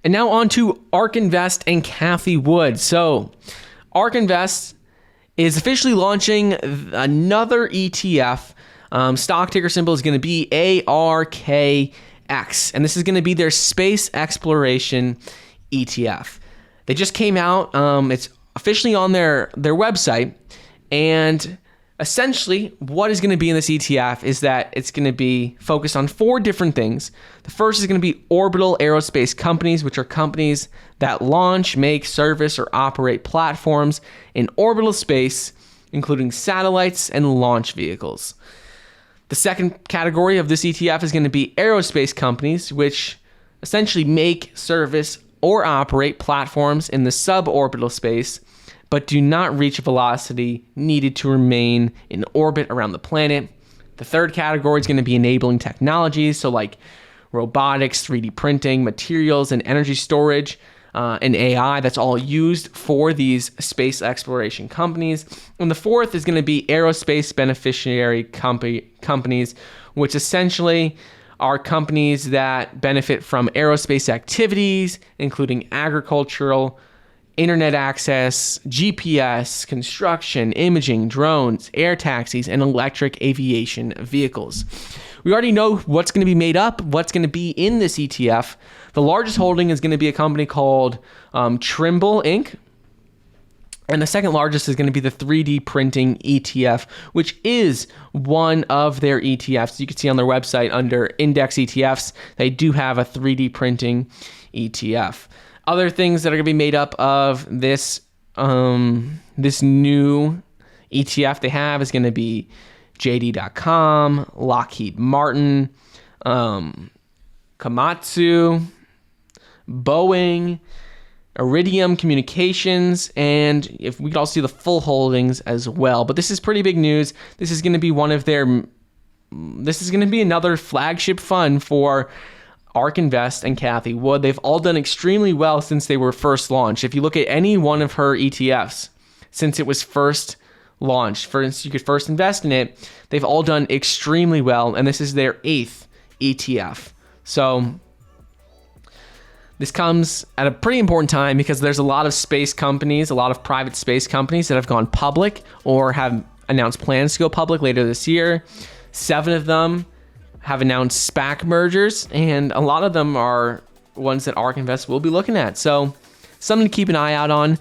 And now on to Ark Invest and Cathie Wood. So Ark Invest is officially launching another ETF. Stock ticker symbol is going to be ARKX. And this is going to be their space exploration ETF. They just came out. It's officially on their website. And essentially, what is going to be in this ETF is that it's going to be focused on 4 different things. The first is going to be orbital aerospace companies, which are companies that launch, make, service, or operate platforms in orbital space, including satellites and launch vehicles. The second category of this ETF is going to be aerospace companies, which essentially make, service, or operate platforms in the suborbital space, but do not reach a velocity needed to remain in orbit around the planet. The third category is going to be enabling technologies, so like robotics, 3D printing, materials, and energy storage, and AI. That's all used for these space exploration companies. And the fourth is going to be aerospace beneficiary companies, which essentially are companies that benefit from aerospace activities, including agricultural, internet access, GPS, construction, imaging, drones, air taxis, and electric aviation vehicles. We already know what's going to be made up, what's going to be in this ETF. The largest holding is going to be a company called Trimble Inc. And the second largest is going to be the 3D printing ETF, which is one of their ETFs. You can see on their website under index ETFs, they do have a 3D printing ETF. Other things that are going to be made up of this this new ETF they have is going to be JD.com, Lockheed Martin, Komatsu, Boeing, Iridium Communications, and if we could also see the full holdings as well. But this is pretty big news. This is going to be another flagship fund for Ark Invest and Cathie Wood. They've all done extremely well since they were first launched. If you look at any one of her ETFs since it was first launched, for instance, you could first invest in it, they've all done extremely well, and this is their 8th ETF. So this comes at a pretty important time because there's a lot of space companies, a lot of private space companies that have gone public or have announced plans to go public later this year. 7 of them have announced SPAC mergers, and a lot of them are ones that Ark Invest will be looking at. So something to keep an eye out on.